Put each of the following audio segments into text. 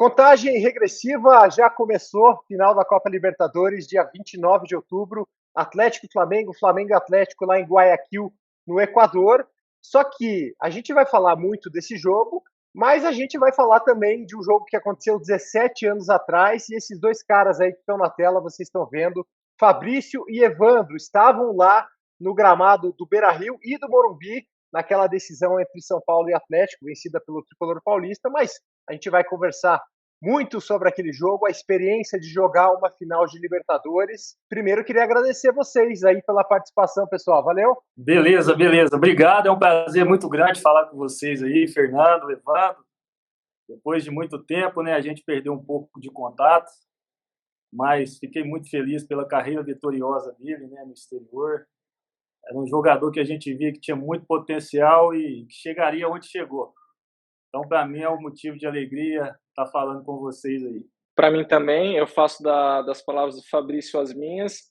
Contagem regressiva já começou, final da Copa Libertadores, dia 29 de outubro, Atlético e Flamengo, Flamengo e Atlético lá em Guayaquil, no Equador. Só que a gente vai falar muito desse jogo, mas a gente vai falar também de um jogo que aconteceu 17 anos atrás, e esses dois caras aí que estão na tela, vocês estão vendo, Fabrício e Evandro, estavam lá no gramado do Beira-Rio e do Morumbi, naquela decisão entre São Paulo e Atlético, vencida pelo tricolor paulista, mas a gente vai conversar muito sobre aquele jogo, a experiência de jogar uma final de Libertadores. Primeiro, queria agradecer vocês aí pela participação, pessoal. Valeu? Beleza, beleza. Obrigado. É um prazer muito grande falar com vocês aí, Fernando, Evandro. Depois de muito tempo, né, a gente perdeu um pouco de contato, mas fiquei muito feliz pela carreira vitoriosa dele, né, no exterior. Era um jogador que a gente via que tinha muito potencial e que chegaria onde chegou. Então, para mim, é um motivo de alegria estar falando com vocês aí. Para mim também, eu faço das palavras do Fabrício as minhas,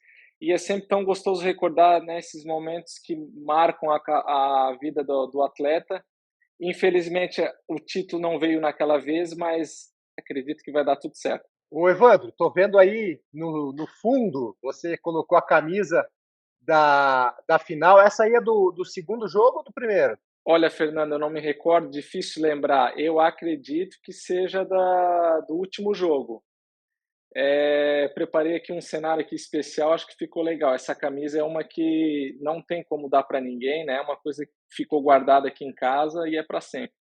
e é sempre tão gostoso recordar, né, esses momentos que marcam a vida do atleta. Infelizmente, o título não veio naquela vez, mas acredito que vai dar tudo certo. Ô, Evandro, estou vendo aí no fundo, você colocou a camisa da final. Essa aí é do segundo jogo ou do primeiro? Olha, Fernando, eu não me recordo, difícil lembrar. Eu acredito que seja do último jogo. Preparei aqui um cenário aqui especial, acho que ficou legal. Essa camisa é uma que não tem como dar para ninguém, né? É uma coisa que ficou guardada aqui em casa e é para sempre.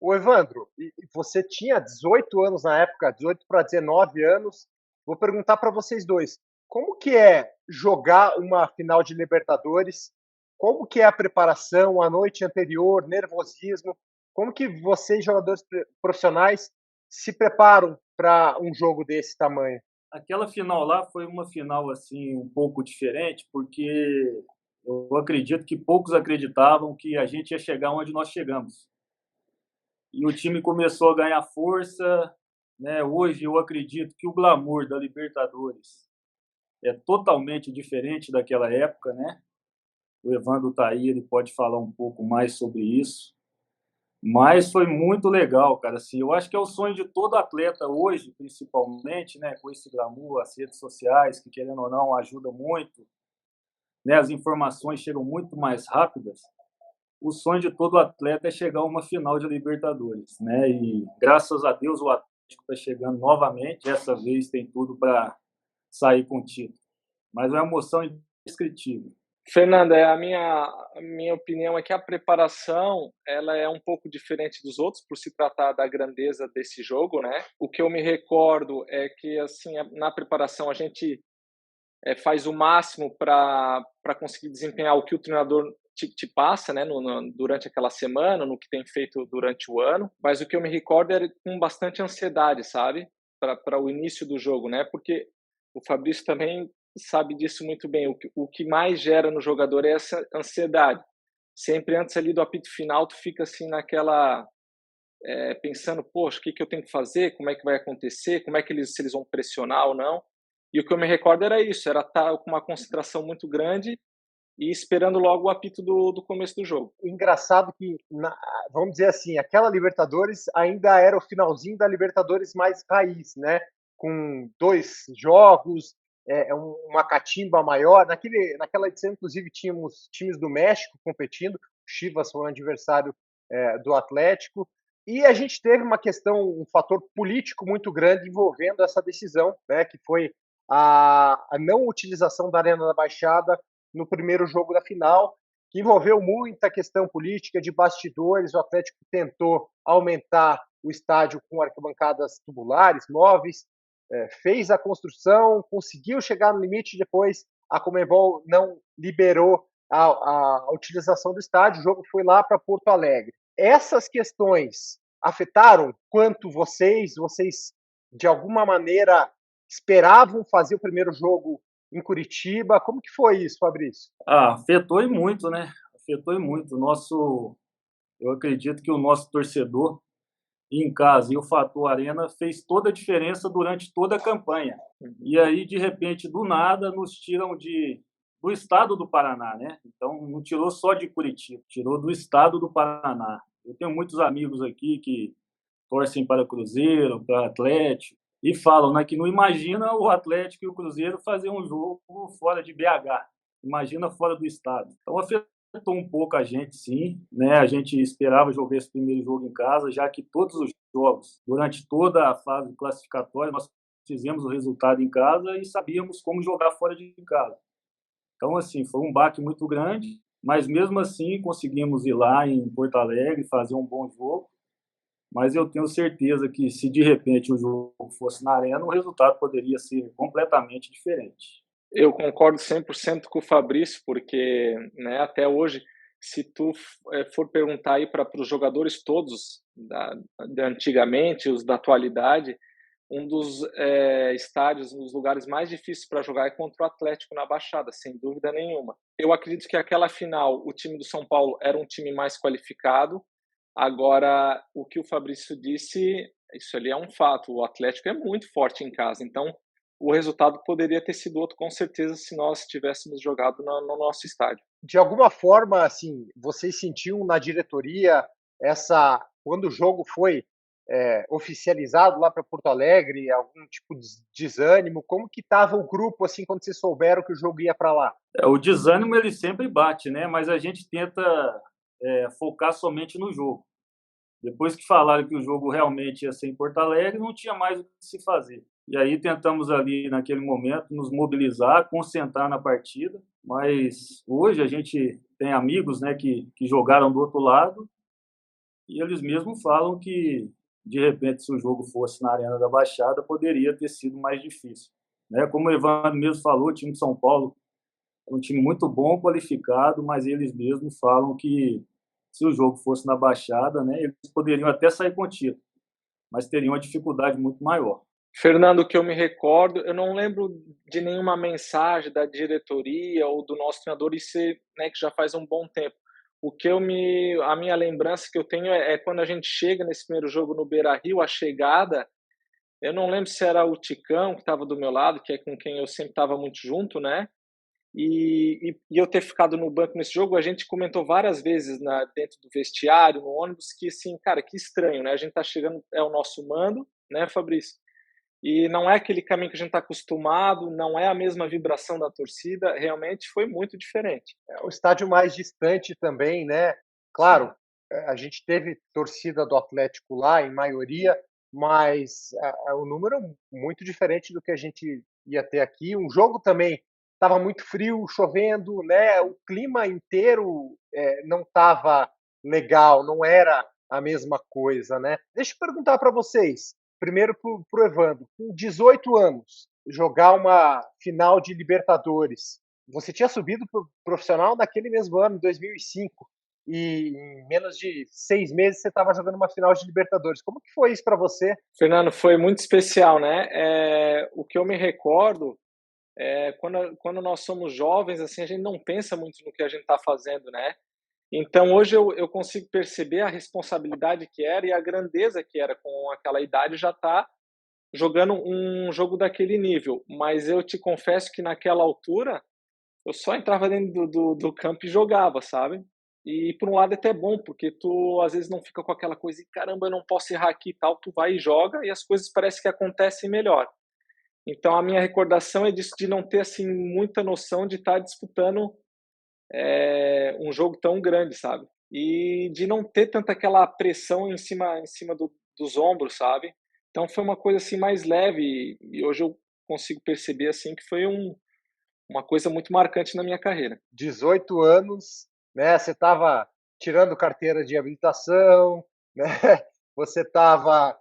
Ô, Evandro, você tinha 18 anos na época, 18 para 19 anos. Vou perguntar para vocês dois, como que é jogar uma final de Libertadores? Como que é a preparação, a noite anterior, nervosismo? Como que vocês, jogadores profissionais, se preparam para um jogo desse tamanho? Aquela final lá foi uma final assim um pouco diferente, porque eu acredito que poucos acreditavam que a gente ia chegar onde nós chegamos. E o time começou a ganhar força, né? Hoje eu acredito que o glamour da Libertadores é totalmente diferente daquela época, né? O Evandro está aí, ele pode falar um pouco mais sobre isso. Mas foi muito legal, cara. Assim, eu acho que é o sonho de todo atleta hoje, principalmente, né? Com esse glamour, as redes sociais, que querendo ou não ajudam muito, né? As informações chegam muito mais rápidas. O sonho de todo atleta é chegar a uma final de Libertadores, né? E graças a Deus o Atlético está chegando novamente. Essa vez tem tudo para sair com o título. Mas é uma emoção indescritível. Fernanda, a minha opinião é que a preparação ela é um pouco diferente dos outros por se tratar da grandeza desse jogo, né? O que eu me recordo é que assim na preparação a gente faz o máximo para conseguir desempenhar o que o treinador te passa, né, durante aquela semana, no que tem feito durante o ano. Mas o que eu me recordo é com bastante ansiedade, sabe? Para o início do jogo, né? Porque o Fabrício também sabe disso muito bem. O que mais gera no jogador é essa ansiedade. Sempre antes ali do apito final, tu fica assim naquela pensando, poxa, o que eu tenho que fazer? Como é que vai acontecer? Como é que se eles vão pressionar ou não? E o que eu me recordo era isso, era estar com uma concentração muito grande e esperando logo o apito do começo do jogo. Engraçado que, vamos dizer assim, aquela Libertadores ainda era o finalzinho da Libertadores mais raiz, né? Com 2 jogos, uma catimba maior. Naquela edição, inclusive, tínhamos times do México competindo. O Chivas foi um adversário do Atlético. E a gente teve um fator político muito grande envolvendo essa decisão, né? Que foi a não utilização da Arena da Baixada no primeiro jogo da final, que envolveu muita questão política de bastidores. O Atlético tentou aumentar o estádio com arquibancadas tubulares, móveis, fez a construção, conseguiu chegar no limite, depois a Conmebol não liberou a utilização do estádio, o jogo foi lá para Porto Alegre. Essas questões afetaram quanto vocês de alguma maneira esperavam fazer o primeiro jogo em Curitiba? Como que foi isso, Fabrício? Afetou e muito, né? Afetou e muito. Eu acredito que o nosso torcedor em casa e o fator Arena fez toda a diferença durante toda a campanha. E aí, de repente, do nada, nos tiram do estado do Paraná, né? Então, não tirou só de Curitiba, tirou do estado do Paraná. Eu tenho muitos amigos aqui que torcem para Cruzeiro, para Atlético, e falam, né, que não imagina o Atlético e o Cruzeiro fazer um jogo fora de BH, imagina fora do estado. Então afetou um pouco a gente, sim, né? A gente esperava jogar esse primeiro jogo em casa, já que todos os jogos, durante toda a fase classificatória, nós fizemos o resultado em casa e sabíamos como jogar fora de casa. Então, assim, foi um baque muito grande, mas mesmo assim conseguimos ir lá em Porto Alegre, fazer um bom jogo. Mas eu tenho certeza que se de repente o jogo fosse na Arena, o resultado poderia ser completamente diferente. Eu concordo 100% com o Fabrício, porque, né, até hoje, se tu for perguntar aí para os jogadores todos da antigamente, os da atualidade, um dos estádios, um dos lugares mais difíceis para jogar é contra o Atlético na Baixada, sem dúvida nenhuma. Eu acredito que aquela final, o time do São Paulo era um time mais qualificado. Agora, o que o Fabrício disse, isso ali é um fato. O Atlético é muito forte em casa, então o resultado poderia ter sido outro, com certeza, se nós tivéssemos jogado no nosso estádio. De alguma forma, assim, vocês sentiam na diretoria quando o jogo foi oficializado lá para Porto Alegre, algum tipo de desânimo? Como que estava o grupo assim quando vocês souberam que o jogo ia para lá? O desânimo ele sempre bate, né? Mas a gente tenta focar somente no jogo. Depois que falaram que o jogo realmente ia ser em Porto Alegre, não tinha mais o que se fazer. E aí tentamos ali, naquele momento, nos mobilizar, concentrar na partida. Mas hoje a gente tem amigos, né, que jogaram do outro lado e eles mesmos falam que, de repente, se o jogo fosse na Arena da Baixada, poderia ter sido mais difícil. Né? Como o Evandro mesmo falou, o time de São Paulo é um time muito bom, qualificado, mas eles mesmos falam que se o jogo fosse na Baixada, né, eles poderiam até sair com título, mas teriam uma dificuldade muito maior. Fernando, o que eu me recordo, eu não lembro de nenhuma mensagem da diretoria ou do nosso treinador, isso, né, que já faz um bom tempo. A minha lembrança que eu tenho é quando a gente chega nesse primeiro jogo no Beira-Rio, a chegada, eu não lembro se era o Ticão que estava do meu lado, que é com quem eu sempre estava muito junto, né? E eu ter ficado no banco nesse jogo, a gente comentou várias vezes dentro do vestiário, no ônibus, que assim, cara, que estranho, né? A gente tá chegando, é o nosso mando, né, Fabrício? E não é aquele caminho que a gente está acostumado, não é a mesma vibração da torcida, realmente foi muito diferente. É o estádio mais distante também, né? Claro, a gente teve torcida do Atlético lá, em maioria, mas o número é muito diferente do que a gente ia ter aqui. Um jogo também estava muito frio, chovendo, né? O clima inteiro não estava legal, não era a mesma coisa, né? Deixa eu perguntar para vocês, primeiro para o Evandro, com 18 anos, jogar uma final de Libertadores, você tinha subido para o profissional naquele mesmo ano, em 2005, e em menos de 6 meses você estava jogando uma final de Libertadores. Como que foi isso para você? Fernando, foi muito especial, né? O que eu me recordo quando nós somos jovens, assim, a gente não pensa muito no que a gente está fazendo, né? Então, hoje eu consigo perceber a responsabilidade que era e a grandeza que era com aquela idade já estar jogando um jogo daquele nível. Mas eu te confesso que naquela altura, eu só entrava dentro do campo e jogava, sabe? E por um lado é até bom, porque tu às vezes não fica com aquela coisa, caramba, eu não posso errar aqui e tal, tu vai e joga e as coisas parecem que acontecem melhor. Então a minha recordação é disso, de não ter assim muita noção de estar disputando um jogo tão grande, sabe? E de não ter tanta aquela pressão em cima dos ombros, sabe? Então foi uma coisa assim mais leve e hoje eu consigo perceber assim que foi uma coisa muito marcante na minha carreira. 18 anos, né? Você estava tirando carteira de habilitação, né? Você estava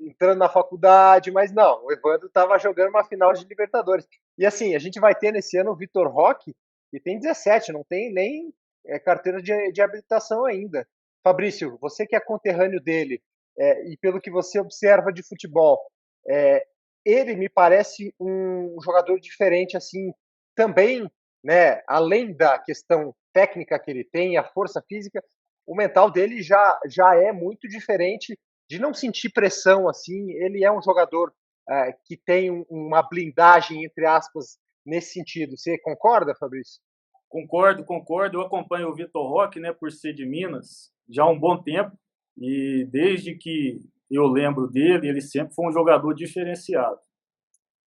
entrando na faculdade, mas não, o Evandro estava jogando uma final de Libertadores. E assim, a gente vai ter nesse ano o Vitor Roque, que tem 17, não tem nem carteira de habilitação ainda. Fabrício, você que é conterrâneo dele, e pelo que você observa de futebol, ele me parece um jogador diferente, assim, também, né, além da questão técnica que ele tem, a força física, o mental dele já é muito diferente, de não sentir pressão assim. Ele é um jogador que tem uma blindagem, entre aspas, nesse sentido. Você concorda, Fabrício? Concordo. Eu acompanho o Vitor Roque, né, por ser de Minas, já há um bom tempo. E desde que eu lembro dele, ele sempre foi um jogador diferenciado,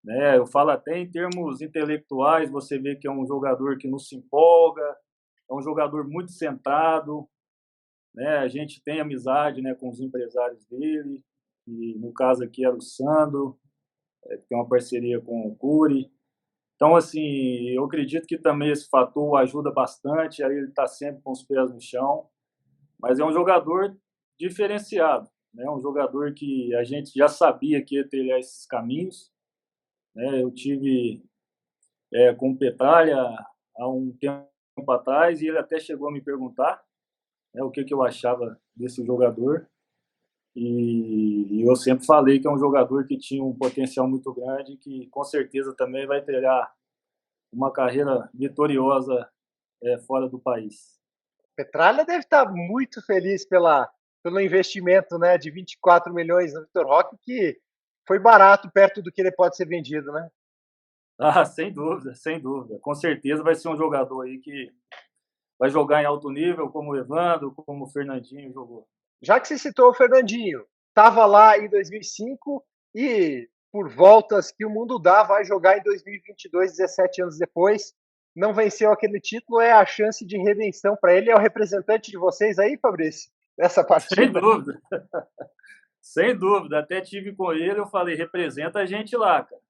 né? Eu falo até em termos intelectuais, você vê que é um jogador que não se empolga, é um jogador muito centrado, né? A gente tem amizade, né, com os empresários dele, e no caso aqui era o Sandro, que tem uma parceria com o Curi. Então, assim, eu acredito que também esse fator ajuda bastante, aí ele está sempre com os pés no chão, mas é um jogador diferenciado, né? Um jogador que a gente já sabia que ia trilhar esses caminhos, né? Eu tive com o Petralha há um tempo atrás e ele até chegou a me perguntar, né, o que, que eu achava desse jogador. E eu sempre falei que é um jogador que tinha um potencial muito grande, que com certeza também vai trilhar uma carreira vitoriosa fora do país. Petralha deve estar muito feliz pelo investimento, né, de 24 milhões no Vitor Roque, que foi barato perto do que ele pode ser vendido, né? Ah, sem dúvida, sem dúvida. Com certeza vai ser um jogador aí que vai jogar em alto nível, como o Evandro, como o Fernandinho jogou. Já que você citou o Fernandinho, estava lá em 2005 e, por voltas que o mundo dá, vai jogar em 2022, 17 anos depois. Não venceu aquele título, é a chance de redenção para ele. É o representante de vocês aí, Fabrício, nessa Sem partida? dúvida, sem dúvida. Até tive com ele, eu falei, representa a gente lá, cara.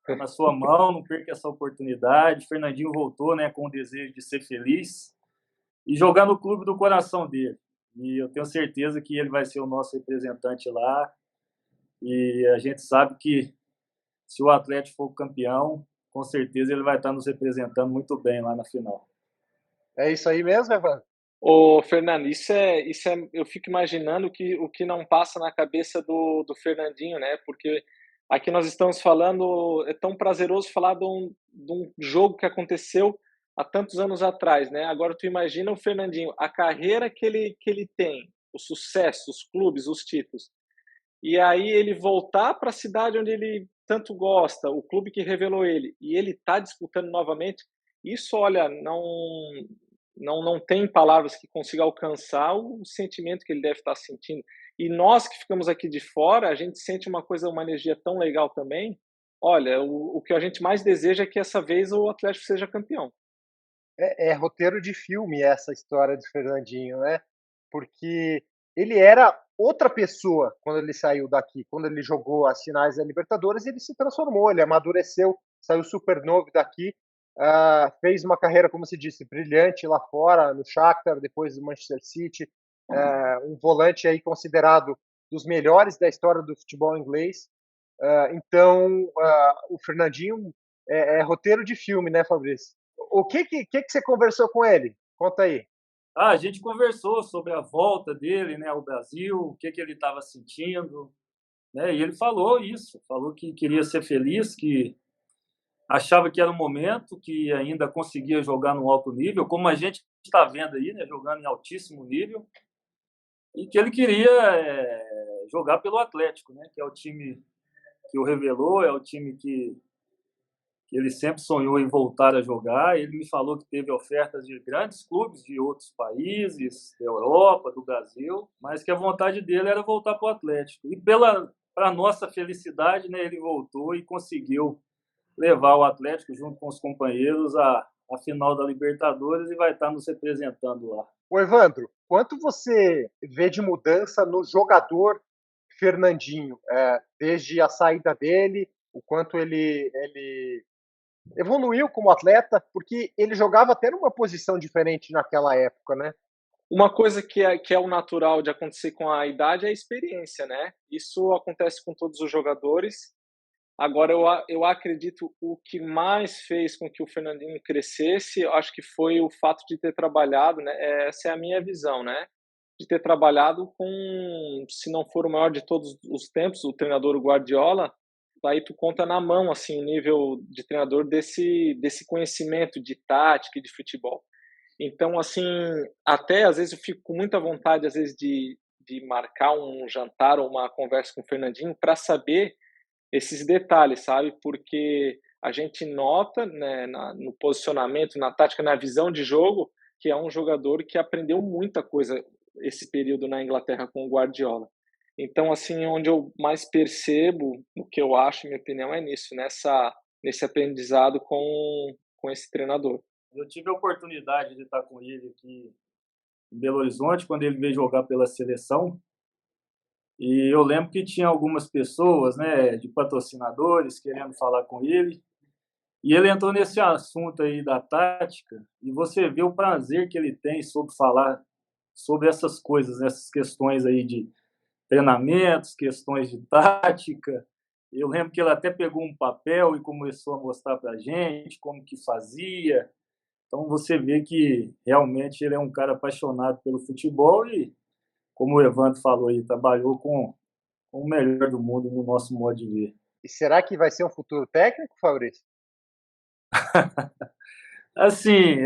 Tá na sua mão, não perca essa oportunidade. Fernandinho voltou, né, com o desejo de ser feliz e jogar no clube do coração dele. E eu tenho certeza que ele vai ser o nosso representante lá. E a gente sabe que se o Atlético for campeão, com certeza ele vai estar nos representando muito bem lá na final. É isso aí mesmo, Evandro? Ô, Fernando, eu fico imaginando o que não passa na cabeça do Fernandinho, né? Porque aqui nós estamos falando, é tão prazeroso falar de um jogo que aconteceu há tantos anos atrás, né? Agora tu imagina o Fernandinho, a carreira que ele tem, o sucesso, os clubes, os títulos, e aí ele voltar para a cidade onde ele tanto gosta, o clube que revelou ele, e ele está disputando novamente, isso, olha, não tem palavras que consiga alcançar o sentimento que ele deve estar sentindo. E nós que ficamos aqui de fora, a gente sente uma coisa, uma energia tão legal também. Olha, o que a gente mais deseja é que essa vez o Atlético seja campeão. É roteiro de filme essa história do Fernandinho, né? Porque ele era outra pessoa quando ele saiu daqui. Quando ele jogou as finais da Libertadores, ele se transformou, ele amadureceu, saiu super novo daqui, fez uma carreira, como se disse, brilhante lá fora, no Shakhtar, depois do Manchester City, um volante aí considerado dos melhores da história do futebol inglês. Então, o Fernandinho é roteiro de filme, né, Fabrício? O que você conversou com ele? Conta aí. Ah, a gente conversou sobre a volta dele, né, ao Brasil, o que ele estava sentindo, né? E ele falou isso, falou que queria ser feliz, que achava que era o momento, que ainda conseguia jogar no alto nível, como a gente está vendo aí, né, jogando em altíssimo nível, e que ele queria jogar pelo Atlético, né, que é o time que o revelou, é o time que ele sempre sonhou em voltar a jogar. Ele me falou que teve ofertas de grandes clubes de outros países, da Europa, do Brasil, mas que a vontade dele era voltar para o Atlético. E para nossa felicidade, né, ele voltou e conseguiu levar o Atlético junto com os companheiros à final da Libertadores e vai estar nos representando lá. Ô Evandro, quanto você vê de mudança no jogador Fernandinho, desde a saída dele, o quanto ele evoluiu como atleta, porque ele jogava até numa posição diferente naquela época, né? Uma coisa que é o natural de acontecer com a idade é a experiência, né? Isso acontece com todos os jogadores. Agora, eu acredito o que mais fez com que o Fernandinho crescesse, eu acho que foi o fato de ter trabalhado, né? Essa é a minha visão, né? De ter trabalhado com, se não for o maior de todos os tempos, o treinador Guardiola, aí tu conta na mão, assim, o nível de treinador desse conhecimento de tática e de futebol. Então, assim, até às vezes eu fico com muita vontade, às vezes, de marcar um jantar ou uma conversa com o Fernandinho para saber esses detalhes, sabe? Porque a gente nota, né, no posicionamento, na tática, na visão de jogo, que é um jogador que aprendeu muita coisa esse período na Inglaterra com o Guardiola. Então, assim, onde eu mais percebo, o que eu acho, minha opinião é nisso, nesse aprendizado com esse treinador. Eu tive a oportunidade de estar com ele aqui em Belo Horizonte, quando ele veio jogar pela seleção, e eu lembro que tinha algumas pessoas, né, de patrocinadores querendo falar com ele, e ele entrou nesse assunto aí da tática, e você vê o prazer que ele tem sobre falar sobre essas coisas, essas questões aí de treinamentos, questões de tática. Eu lembro que ele até pegou um papel e começou a mostrar para a gente como que fazia. Então você vê que realmente ele é um cara apaixonado pelo futebol e, como o Evandro falou aí, trabalhou com o melhor do mundo no nosso modo de ver. E será que vai ser um futuro técnico, Fabrício? Assim,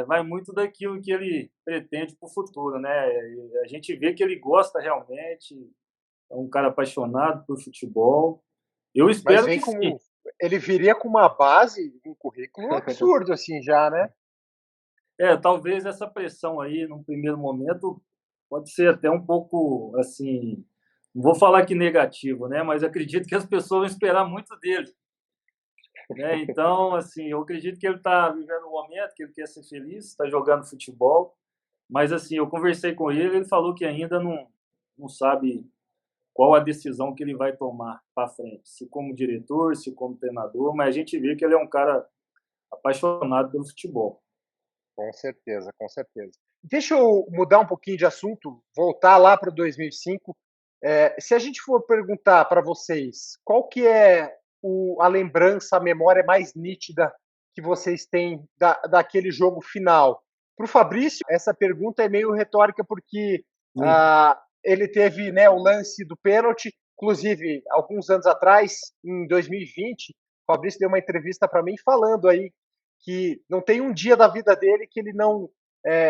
vai muito daquilo que ele pretende para o futuro, né? A gente vê que ele gosta realmente, é um cara apaixonado por futebol. Eu Mas espero vem que sim. como ele viria com uma base, um currículo absurdo assim já, né? Talvez essa pressão aí, num primeiro momento, pode ser até um pouco, assim, não vou falar que negativo, né? Mas acredito que as pessoas vão esperar muito dele, né? Então, assim, eu acredito que ele está vivendo um momento que ele quer ser feliz, está jogando futebol, mas assim, eu conversei com ele, ele falou que ainda não sabe qual a decisão que ele vai tomar para frente, se como diretor, se como treinador, mas a gente vê que ele é um cara apaixonado pelo futebol. Com certeza, com certeza. Deixa eu mudar um pouquinho de assunto, voltar lá para 2005. Se a gente for perguntar para vocês qual que é a lembrança, a memória mais nítida que vocês têm daquele jogo final. Para o Fabrício, essa pergunta é meio retórica, porque ele teve, né, o lance do pênalti, inclusive, alguns anos atrás, em 2020, o Fabrício deu uma entrevista para mim falando aí que não tem um dia da vida dele que ele não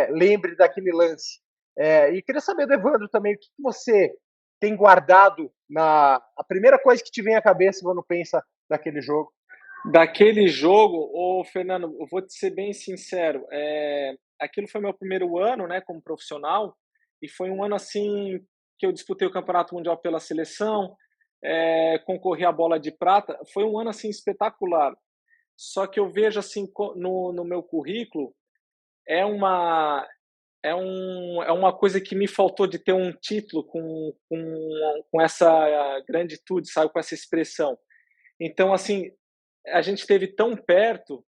lembre daquele lance. E queria saber do Evandro também, o que você tem guardado a primeira coisa que te vem à cabeça quando pensa naquele jogo? Daquele jogo, ô Fernando, eu vou te ser bem sincero, aquilo foi meu primeiro ano, né, como profissional, e foi um ano assim que eu disputei o Campeonato Mundial pela seleção, concorri à bola de prata, foi um ano assim espetacular. Só que eu vejo assim no meu currículo é uma é uma coisa que me faltou de ter um título com essa granditude, sabe, com essa expressão. Então, assim, a gente esteve tão perto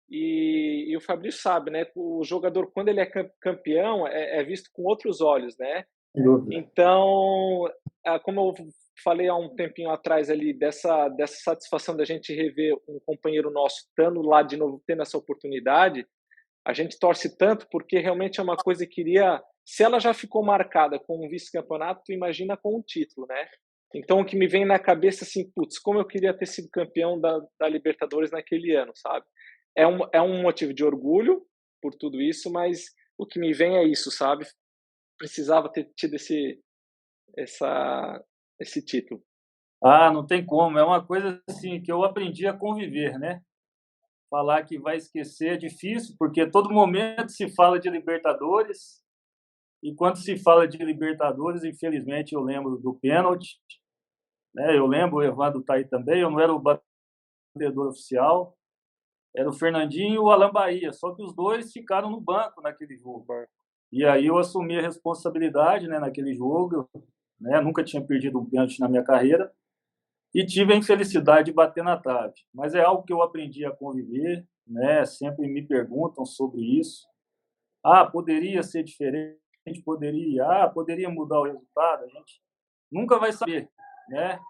e o Fabrício sabe, né? O jogador, quando ele é campeão, é visto com outros olhos, né? Sem dúvida. Então, como eu falei há um tempinho atrás ali, dessa satisfação da gente rever um companheiro nosso estando lá de novo, tendo essa oportunidade, a gente torce tanto porque realmente é uma coisa que iria. Se ela já ficou marcada com um vice-campeonato, tu imagina com um título, né? Então, o que me vem na cabeça, assim, putz, como eu queria ter sido campeão da Libertadores naquele ano, sabe? É um motivo de orgulho por tudo isso, mas o que me vem é isso, sabe? Precisava ter tido esse título. Não tem como. É uma coisa assim que eu aprendi a conviver, né? Falar que vai esquecer é difícil, porque todo momento se fala de Libertadores, e quando se fala de Libertadores, infelizmente eu lembro do pênalti, né? Eu lembro, o Evandro tá aí também, eu não era o batedor oficial, era o Fernandinho e o Alan Bahia, só que os dois ficaram no banco naquele jogo. E aí eu assumi a responsabilidade, né, naquele jogo, né? Nunca tinha perdido um pênalti na minha carreira e tive a infelicidade de bater na trave. Mas é algo que eu aprendi a conviver, né? Sempre me perguntam sobre isso. Poderia ser diferente, poderia mudar o resultado. A gente nunca vai saber, né?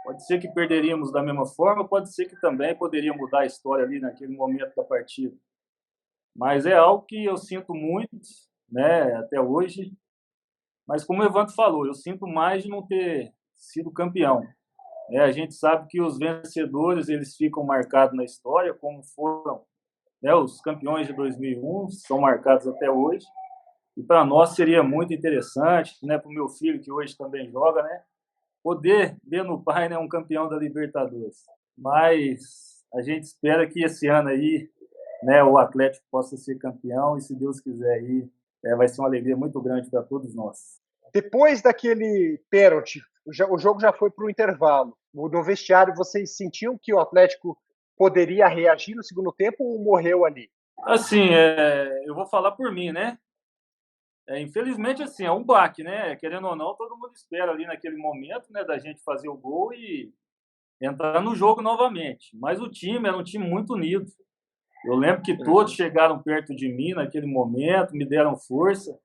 Pode ser que perderíamos da mesma forma, pode ser que também poderia mudar a história ali naquele momento da partida. Mas é algo que eu sinto muito, né, até hoje. Mas como o Evandro falou, eu sinto mais de não ter sido campeão. A gente sabe que os vencedores eles ficam marcados na história, como foram, né, os campeões de 2001, são marcados até hoje. E para nós seria muito interessante, né, para o meu filho que hoje também joga, né, poder ver no pai, né, um campeão da Libertadores. Mas a gente espera que esse ano aí, né, o Atlético possa ser campeão e se Deus quiser aí, vai ser uma alegria muito grande para todos nós. Depois daquele pênalti, o jogo já foi para o intervalo. No vestiário, vocês sentiam que o Atlético poderia reagir no segundo tempo ou morreu ali? Assim, eu vou falar por mim, né? Infelizmente, assim, é um baque, né? Querendo ou não, todo mundo espera ali naquele momento, né, da gente fazer o gol e entrar no jogo novamente. Mas o time era um time muito unido. Eu lembro que todos chegaram perto de mim naquele momento, me deram força.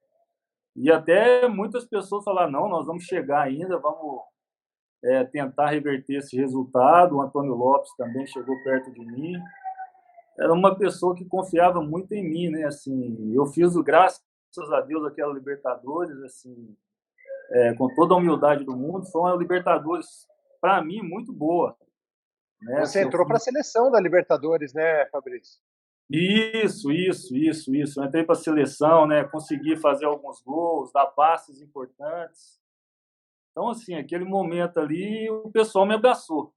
E até muitas pessoas falaram: não, nós vamos chegar ainda, vamos tentar reverter esse resultado. O Antônio Lopes também chegou perto de mim. Era uma pessoa que confiava muito em mim, né? Assim, eu fiz, graças a Deus, aquela Libertadores, assim, com toda a humildade do mundo, foi uma Libertadores, para mim, muito boa. Né? Você Assim, eu entrou para a fui... seleção da Libertadores, né, Fabrício? Isso. Eu entrei para a seleção, né? Consegui fazer alguns gols, dar passes importantes. Então, assim, aquele momento ali, o pessoal me abraçou.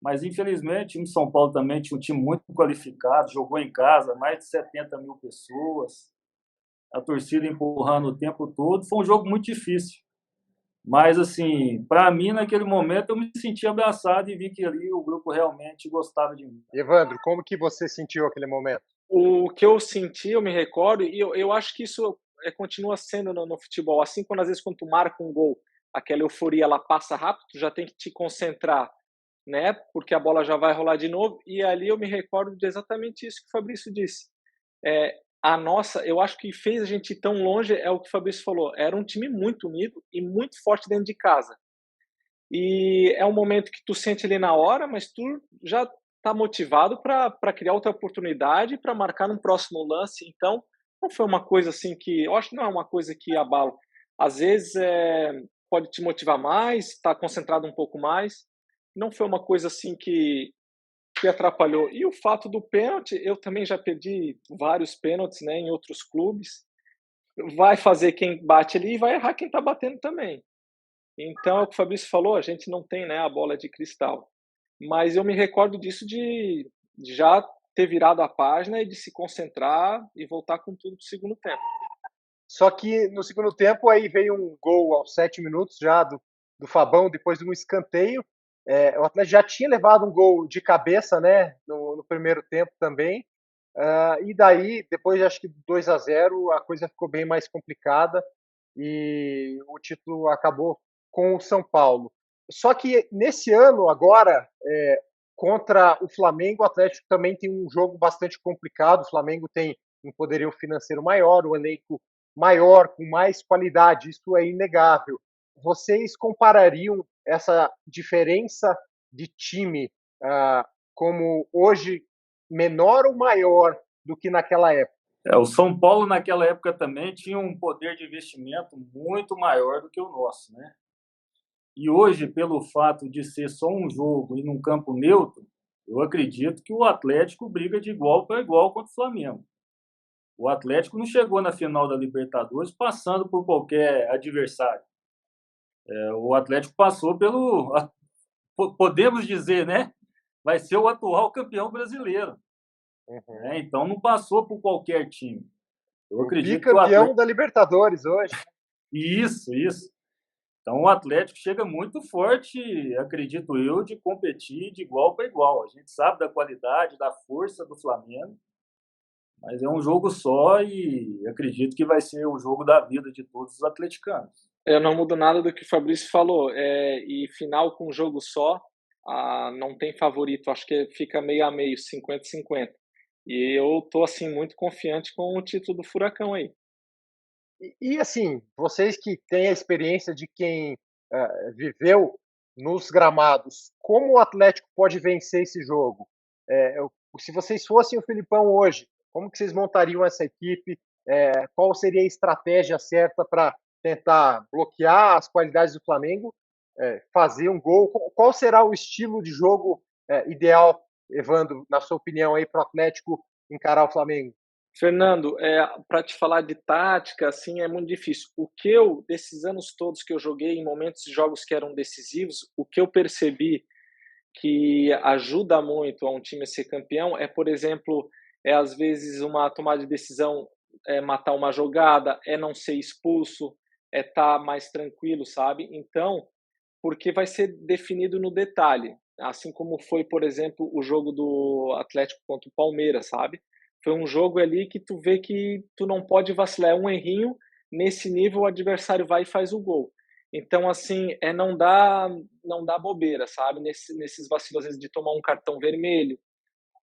Mas, infelizmente, o time de São Paulo também tinha um time muito qualificado, jogou em casa, mais de 70 mil pessoas, a torcida empurrando o tempo todo. Foi um jogo muito difícil. Mas, assim, para mim, naquele momento, eu me senti abraçado e vi que ali o grupo realmente gostava de mim. Evandro, como que você sentiu aquele momento? O que eu senti, eu me recordo, e eu acho que isso continua sendo no futebol. Assim, quando às vezes quando tu marca um gol, aquela euforia ela passa rápido, tu já tem que te concentrar, né? Porque a bola já vai rolar de novo. E ali eu me recordo de exatamente isso que o Fabrício disse. A nossa, eu acho que fez a gente ir tão longe é o que o Fabrício falou. Era um time muito unido e muito forte dentro de casa. E é um momento que tu sente ali na hora, mas tu já está motivado para criar outra oportunidade, para marcar num próximo lance. Então, não foi uma coisa assim que. Eu acho que não é uma coisa que abala. Às vezes pode te motivar mais, estar concentrado um pouco mais. Não foi uma coisa assim que atrapalhou. E o fato do pênalti, eu também já perdi vários pênaltis, né, em outros clubes. Vai fazer quem bate ali e vai errar quem está batendo também. Então, é o que o Fabrício falou, a gente não tem, né, a bola de cristal. Mas eu me recordo disso de já ter virado a página e de se concentrar e voltar com tudo pro segundo tempo. Só que no segundo tempo aí veio um gol aos 7 minutos já do Fabão, depois de um escanteio. O Atlético já tinha levado um gol de cabeça, né, no primeiro tempo também. E daí, depois acho que 2-0, a coisa ficou bem mais complicada e o título acabou com o São Paulo. Só que nesse ano, agora, contra o Flamengo, o Atlético também tem um jogo bastante complicado. O Flamengo tem um poderio financeiro maior, um elenco maior, com mais qualidade, isso é inegável. Vocês comparariam essa diferença de time como hoje menor ou maior do que naquela época? O São Paulo, naquela época, também tinha um poder de investimento muito maior do que o nosso, né? E hoje, pelo fato de ser só um jogo e num campo neutro, eu acredito que o Atlético briga de igual para igual contra o Flamengo. O Atlético não chegou na final da Libertadores passando por qualquer adversário. O Atlético passou pelo, podemos dizer, né? Vai ser o atual campeão brasileiro. Uhum. Então não passou por qualquer time. Eu acredito que o bicampeão Atlético... da Libertadores hoje. Isso. Então o Atlético chega muito forte, acredito eu, de competir de igual para igual. A gente sabe da qualidade, da força do Flamengo, mas é um jogo só e acredito que vai ser o jogo da vida de todos os atleticanos. Eu não mudo nada do que o Fabrício falou. E final com um jogo só, não tem favorito. Acho que fica meio a meio, 50-50. E eu tô assim muito confiante com o título do Furacão aí. Assim, vocês que têm a experiência de quem viveu nos gramados, como o Atlético pode vencer esse jogo? Se vocês fossem o Filipão hoje, como que vocês montariam essa equipe? Qual seria a estratégia certa para tentar bloquear as qualidades do Flamengo, fazer um gol? Qual será o estilo de jogo ideal, Evandro, na sua opinião, aí para o Atlético encarar o Flamengo? Fernando, para te falar de tática, assim, é muito difícil. Desses anos todos que eu joguei, em momentos de jogos que eram decisivos, o que eu percebi que ajuda muito a um time a ser campeão por exemplo, às vezes uma tomada de decisão, matar uma jogada, não ser expulso, tá mais tranquilo, sabe? Então, porque vai ser definido no detalhe, assim como foi, por exemplo, o jogo do Atlético contra o Palmeiras, sabe? Foi um jogo ali que tu vê que tu não pode vacilar, é um errinho, nesse nível o adversário vai e faz o gol. Então, assim, não dá bobeira, sabe? Nesses vacilos, às vezes, de tomar um cartão vermelho,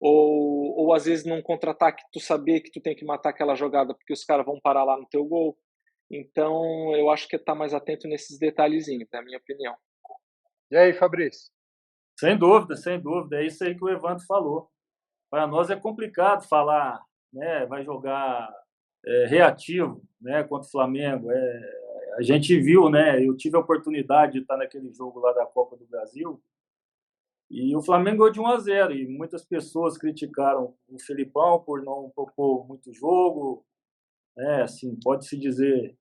ou às vezes num contra-ataque tu saber que tu tem que matar aquela jogada porque os caras vão parar lá no teu gol. Então, eu acho que é estar mais atento nesses detalhezinhos, na minha opinião. E aí, Fabrício? Sem dúvida, sem dúvida. É isso aí que o Evandro falou. Para nós é complicado falar, né? Vai jogar reativo, né? Contra o Flamengo. A gente viu, né? Eu tive a oportunidade de estar naquele jogo lá da Copa do Brasil e o Flamengo ganhou de 1-0 e muitas pessoas criticaram o Felipão por não propor muito jogo, né? Assim, pode-se dizer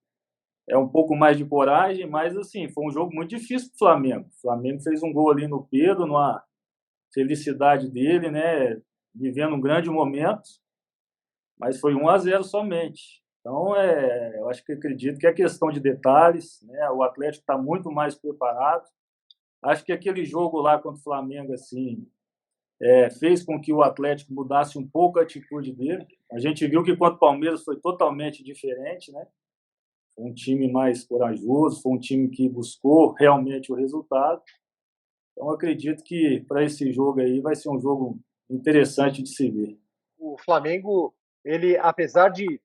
um pouco mais de coragem, mas assim, foi um jogo muito difícil para o Flamengo. O Flamengo fez um gol ali no Pedro, numa felicidade dele, né? Vivendo um grande momento, mas foi 1-0 somente. Então, eu acho que acredito que é questão de detalhes, né? O Atlético está muito mais preparado. Acho que aquele jogo lá contra o Flamengo, assim, fez com que o Atlético mudasse um pouco a atitude dele. A gente viu que contra o Palmeiras foi totalmente diferente, né? Foi um time mais corajoso, foi um time que buscou realmente o resultado. Então, acredito que para esse jogo aí vai ser um jogo interessante de se ver. O Flamengo, ele, apesar de,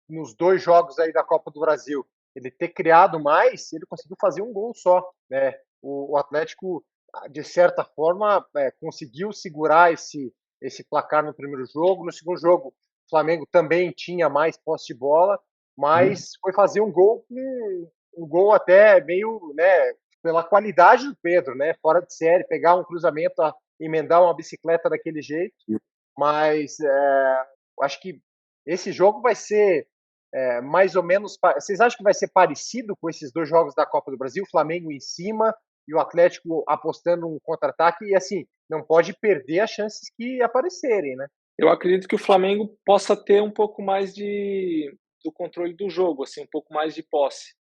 nos 2 jogos aí da Copa do Brasil, ele ter criado mais, ele conseguiu fazer um gol só, né? O Atlético, de certa forma, conseguiu segurar esse placar no primeiro jogo. No segundo jogo, o Flamengo também tinha mais posse de bola, mas foi fazer um gol um gol até meio, né, pela qualidade do Pedro, né? Fora de série, pegar um cruzamento, emendar uma bicicleta daquele jeito. Mas acho que esse jogo vai ser mais ou menos. Vocês acham que vai ser parecido com esses 2 jogos da Copa do Brasil? O Flamengo em cima e o Atlético apostando um contra-ataque. E assim, não pode perder as chances que aparecerem, né? Eu acredito que o Flamengo possa ter um pouco mais do controle do jogo, assim, um pouco mais de posse.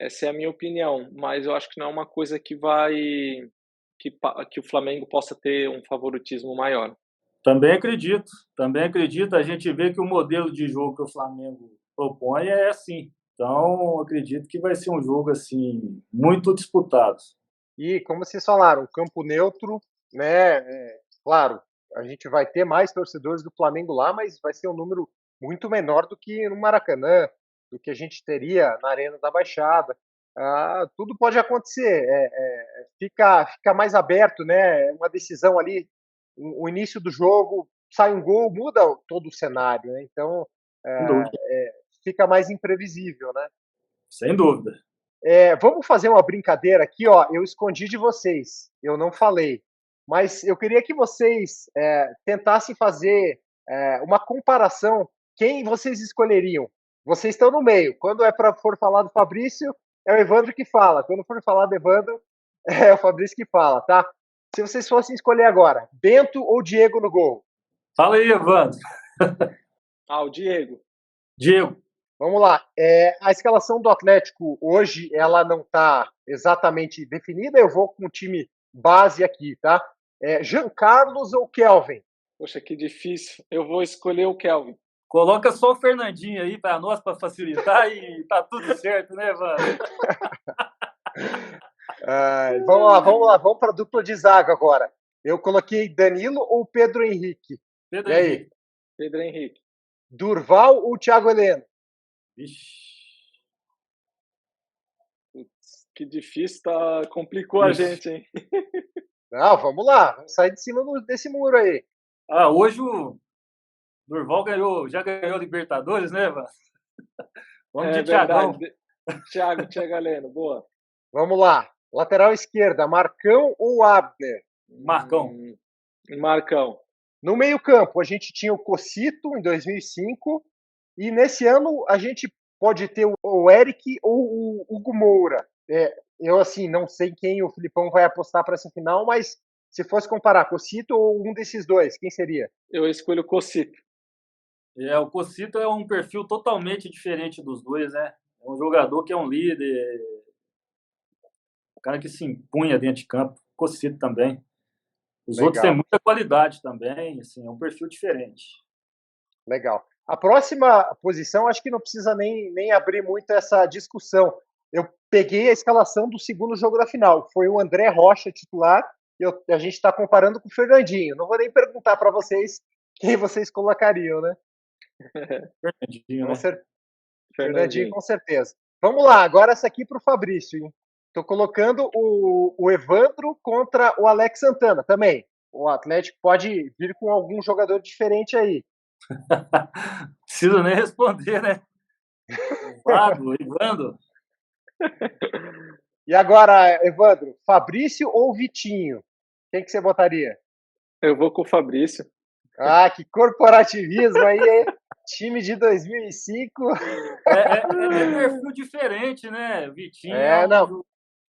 Essa é a minha opinião, mas eu acho que não é uma coisa que o Flamengo possa ter um favoritismo maior. Também acredito, também acredito. A gente vê que o modelo de jogo que o Flamengo propõe é assim. Então, acredito que vai ser um jogo assim muito disputado. E como vocês falaram, campo neutro, né? Claro, a gente vai ter mais torcedores do Flamengo lá, mas vai ser um número muito menor do que no Maracanã, do que a gente teria na Arena da Baixada. Tudo pode acontecer. Fica mais aberto, né? Uma decisão ali, o início do jogo, sai um gol, muda todo o cenário, né? Então, Sem dúvida. fica mais imprevisível, né? Sem dúvida. Vamos fazer uma brincadeira aqui, ó. Eu escondi de vocês, eu não falei, mas eu queria que vocês tentassem fazer uma comparação. Quem vocês escolheriam? Vocês estão no meio. Quando for falar do Fabrício, é o Evandro que fala. Quando for falar do Evandro, é o Fabrício que fala, tá? Se vocês fossem escolher agora, Bento ou Diego no gol? Fala aí, Evandro. O Diego. Diego. Vamos lá. A escalação do Atlético hoje, ela não está exatamente definida. Eu vou com o time base aqui, tá? Jean Carlos ou Kelvin? Poxa, que difícil. Eu vou escolher o Kelvin. Coloca só o Fernandinho aí para nós, para facilitar, e tá tudo certo, né, Evandro? Vamos lá. Vamos para a dupla de zaga agora. Eu coloquei Danilo ou Pedro Henrique? Pedro E aí? Henrique. Pedro Henrique. Durval ou Thiago Heleno? Ixi. Putz, que difícil, complicou a gente, hein? Não, vamos lá. Vamos sair de cima desse muro aí. Hoje o Durval já ganhou Libertadores, né, Evandro? Vamos de Thiagão. Thiago Heleno, boa. Vamos lá. Lateral esquerda, Marcão ou Abner? Marcão. Marcão. No meio-campo, a gente tinha o Cocito em 2005 e nesse ano a gente pode ter o Eric ou o Hugo Moura. Eu, assim, não sei quem o Filipão vai apostar para essa final, mas se fosse comparar Cocito ou um desses dois, quem seria? Eu escolho o Cocito. O Cocito é um perfil totalmente diferente dos dois, né? É um jogador que é um líder, um cara que se impunha dentro de campo. Cocito também. Os outros têm Legal, muita qualidade também, assim, é um perfil diferente. legal. A próxima posição, acho que não precisa nem abrir muito essa discussão. Eu peguei a escalação do segundo jogo da final. Foi o André Rocha titular. A gente está comparando com o Fernandinho. Não vou nem perguntar para vocês quem vocês colocariam, né? Fernandinho, Com né? cer- Fernandinho, Fernandinho. com certeza. Vamos lá, agora essa aqui para o Fabrício, hein? Estou colocando o Evandro contra o Alex Santana também. O Atlético pode vir com algum jogador diferente aí. Precisa nem responder, né? O Vado, o Ivando. E agora, Evandro, Fabrício ou Vitinho? Quem que você botaria? Eu vou com o Fabrício. Ah, que corporativismo aí, hein? Time de 2005. É perfil diferente, né? Vitinho é Não, um.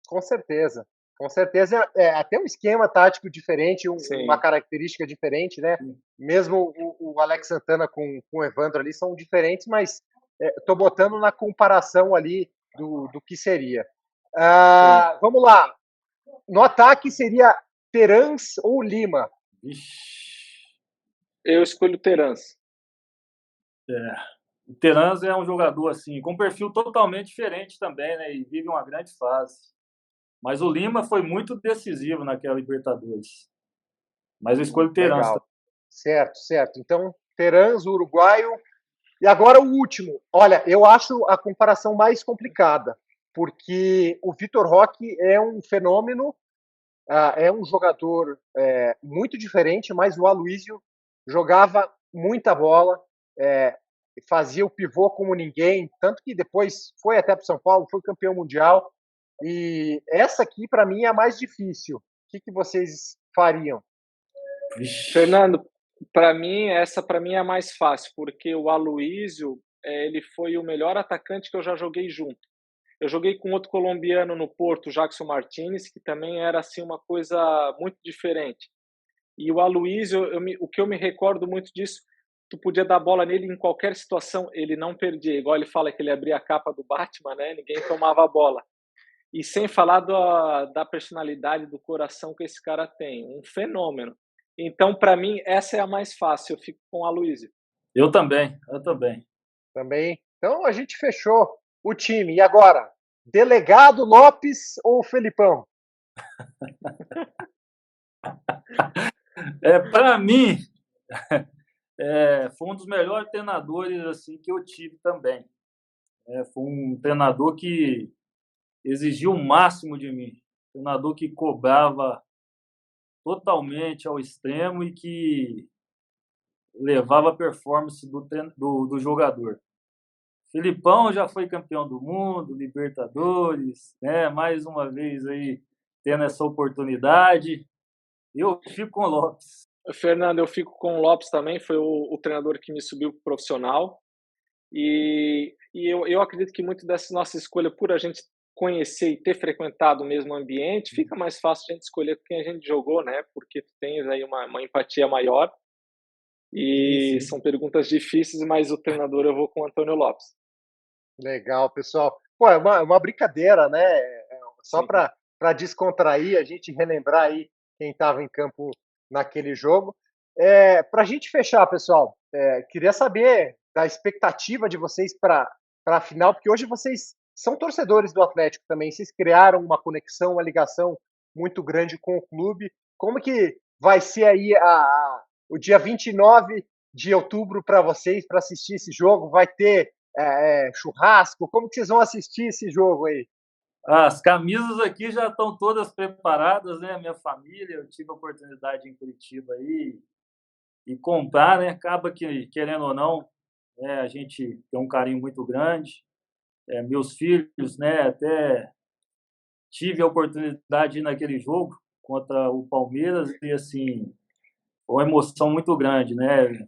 com certeza. Com certeza é até um esquema tático diferente, uma Sim. característica diferente, né? Mesmo o Alex Santana com o Evandro ali são diferentes, mas estou botando na comparação ali do que seria. Vamos lá. No ataque seria Terans ou Lima? Vixe. Eu escolho o Terans. O Terans é um jogador assim, com um perfil totalmente diferente também, né? E vive uma grande fase. Mas o Lima foi muito decisivo naquela Libertadores. Mas eu escolho o Terans. Legal. Certo, certo. Então, Terans, o uruguaio. E agora o último. Olha, eu acho a comparação mais complicada, porque o Vitor Roque é um fenômeno, é um jogador muito diferente, mas o Aloísio jogava muita bola, fazia o pivô como ninguém, tanto que depois foi até para o São Paulo, foi campeão mundial. E essa aqui, para mim, é a mais difícil. O que vocês fariam? Vixe. Fernando, essa para mim é a mais fácil, porque o Aloísio, ele foi o melhor atacante que eu já joguei junto. Eu joguei com outro colombiano no Porto, Jackson Martinez, que também era assim uma coisa muito diferente. E o Aloísio, o que eu me recordo muito disso, tu podia dar bola nele em qualquer situação, ele não perdia. Igual ele fala que ele abria a capa do Batman, né? Ninguém tomava a bola. E sem falar da personalidade, do coração que esse cara tem. Um fenômeno. Então, para mim, essa é a mais fácil. Eu fico com o Aloísio. Eu também, eu também. Também. Então a gente fechou o time. E agora, Delegado Lopes ou Felipão? Para mim, foi um dos melhores treinadores assim que eu tive também. Foi um treinador que exigiu o máximo de mim. Treinador que cobrava totalmente ao extremo e que levava a performance do jogador. Filipão já foi campeão do mundo, Libertadores, né? Mais uma vez aí tendo essa oportunidade. Eu fico com o Lopes. Fernando, eu fico com o Lopes também. Foi o treinador que me subiu pro profissional. E eu acredito que muito dessa nossa escolha, por a gente conhecer e ter frequentado o mesmo ambiente, fica mais fácil a gente escolher quem a gente jogou, né? Porque tu tens aí uma empatia maior. E Sim. são perguntas difíceis, mas o treinador eu vou com o Antônio Lopes. Legal, pessoal. Pô, é uma brincadeira, né? Só para descontrair, a gente relembrar aí quem estava em campo naquele jogo. Para a gente fechar, pessoal, queria saber da expectativa de vocês para a final, porque hoje vocês são torcedores do Atlético também, vocês criaram uma conexão, uma ligação muito grande com o clube. Como que vai ser aí o dia 29 de outubro para vocês, para assistir esse jogo? Vai ter churrasco? Como que vocês vão assistir esse jogo aí? As camisas aqui já estão todas preparadas, né? Minha família, eu tive a oportunidade em Curitiba aí e comprar, né? Acaba que, querendo ou não, a gente tem um carinho muito grande. Meus filhos, né? Até tive a oportunidade de ir naquele jogo contra o Palmeiras e, assim, foi uma emoção muito grande, né?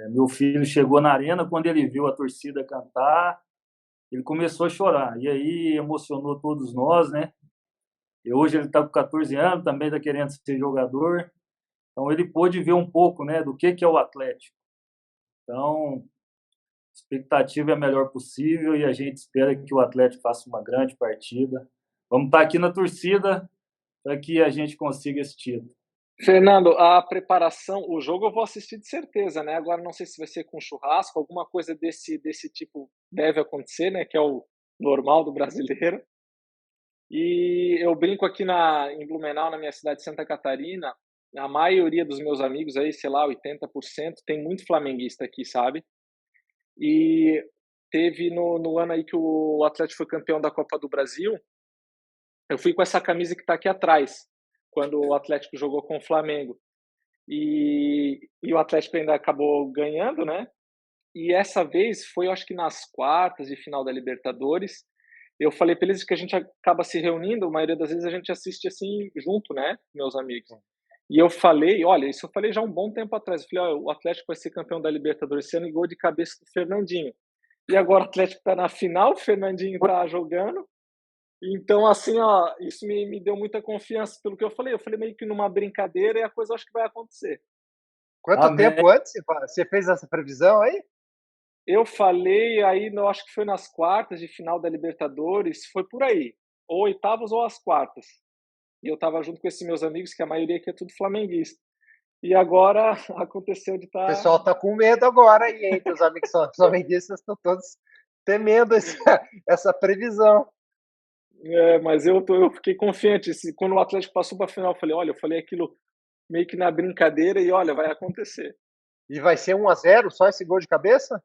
Meu filho chegou na arena, quando ele viu a torcida cantar, ele começou a chorar. E aí emocionou todos nós, né? E hoje ele está com 14 anos, também está querendo ser jogador. Então ele pôde ver um pouco, né, do que é o Atlético. Então, expectativa é a melhor possível e a gente espera que o Atlético faça uma grande partida. Vamos estar aqui na torcida para que a gente consiga esse título. Fernando, a preparação, o jogo eu vou assistir de certeza, né? Agora não sei se vai ser com churrasco, alguma coisa desse tipo deve acontecer, né? Que é o normal do brasileiro. E eu brinco aqui em Blumenau, na minha cidade de Santa Catarina, a maioria dos meus amigos aí, sei lá, 80%, tem muito flamenguista aqui, sabe? E teve no ano aí que o Atlético foi campeão da Copa do Brasil, eu fui com essa camisa que está aqui atrás, quando o Atlético jogou com o Flamengo. E o Atlético ainda acabou ganhando, né? E essa vez foi, eu acho que nas quartas de final da Libertadores. Eu falei para eles que a gente acaba se reunindo, a maioria das vezes a gente assiste assim junto, né, meus amigos. E eu falei, olha, isso eu falei já um bom tempo atrás. Eu falei, olha, o Atlético vai ser campeão da Libertadores esse ano e gol de cabeça do Fernandinho. E agora o Atlético está na final, o Fernandinho está jogando. Então, assim, ó, isso me deu muita confiança pelo que eu falei. Eu falei meio que numa brincadeira e a coisa acho que vai acontecer. Quanto tempo antes você fez essa previsão aí? Eu falei aí, eu acho que foi nas quartas de final da Libertadores, foi por aí, ou oitavas ou as quartas. E eu estava junto com esses meus amigos, que a maioria aqui é tudo flamenguista. E agora aconteceu de estar. O pessoal tá com medo agora aí, hein? Teus amigos são flamenguistas estão todos temendo essa previsão. Mas eu fiquei confiante. Quando o Atlético passou para a final, eu falei, olha, eu falei aquilo meio que na brincadeira e olha, vai acontecer. E vai ser 1-0 só esse gol de cabeça?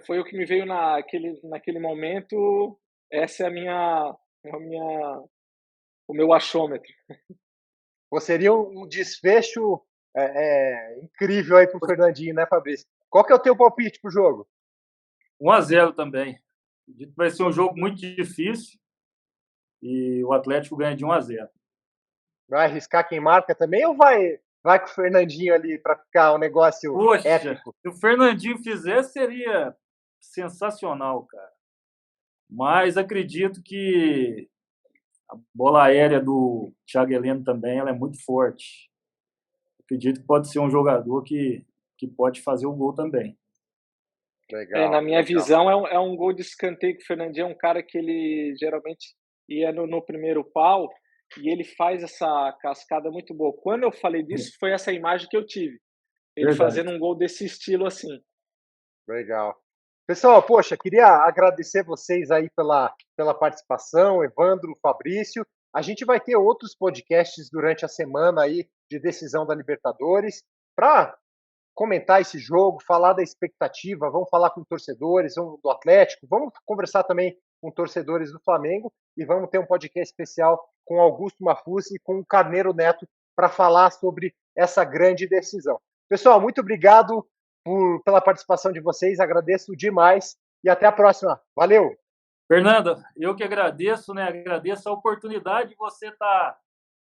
Foi o que me veio naquele momento. Essa é o meu achômetro. Seria um desfecho incrível aí pro Fernandinho, né, Fabrício? Qual que é o teu palpite pro jogo? 1-0 também. Acredito que vai ser um jogo muito difícil e o Atlético ganha de 1-0. Vai arriscar quem marca também ou vai com o Fernandinho ali para ficar um negócio épico? Se o Fernandinho fizer, seria sensacional, cara. Mas acredito que a bola aérea do Thiago Heleno também ela é muito forte. Acredito que pode ser um jogador que pode fazer o gol também. Legal, na minha visão, é um gol de escanteio, que o Fernandinho é um cara que ele geralmente ia no primeiro pau e ele faz essa cascada muito boa. Quando eu falei disso, foi essa imagem que eu tive. Ele fazendo um gol desse estilo assim. Legal. Pessoal, poxa, queria agradecer vocês aí pela participação, Evandro, Fabrício. A gente vai ter outros podcasts durante a semana aí de decisão da Libertadores para comentar esse jogo, falar da expectativa, vamos falar com torcedores do Atlético, vamos conversar também com torcedores do Flamengo e vamos ter um podcast especial com Augusto Mafuzzi e com o Carneiro Neto para falar sobre essa grande decisão. Pessoal, muito obrigado pela participação de vocês, agradeço demais e até a próxima. Valeu! Fernanda, eu que agradeço, né? Agradeço a oportunidade de você estar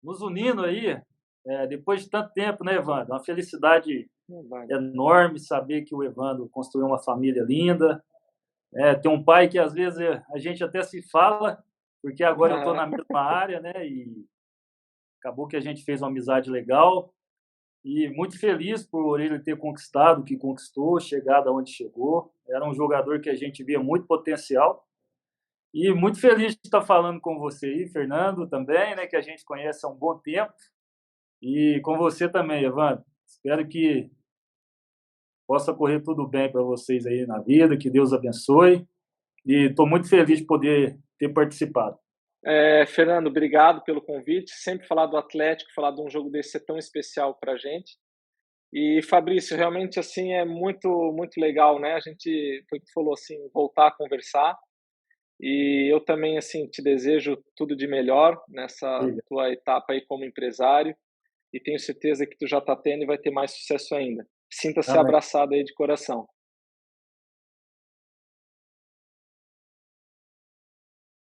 nos unindo aí, depois de tanto tempo, né, Evandro? Uma felicidade enorme saber que o Evandro construiu uma família linda. Tem um pai que às vezes a gente até se fala, porque agora eu estou na mesma área, né? E acabou que a gente fez uma amizade legal. E muito feliz por ele ter conquistado o que conquistou, chegado aonde chegou. Era um jogador que a gente via muito potencial. E muito feliz de estar falando com você aí, Fernando, também, né, que a gente conhece há um bom tempo. E com você também, Evandro. Espero que possa correr tudo bem para vocês aí na vida, que Deus abençoe. E estou muito feliz de poder ter participado. Fernando, obrigado pelo convite. Sempre falar do Atlético, falar de um jogo desse é tão especial para a gente. E Fabrício, realmente assim é muito muito legal, né? A gente, foi o que tu falou assim, voltar a conversar. E eu também assim te desejo tudo de melhor nessa tua etapa aí como empresário. E tenho certeza que tu já está tendo e vai ter mais sucesso ainda. Sinta-se abraçado aí de coração.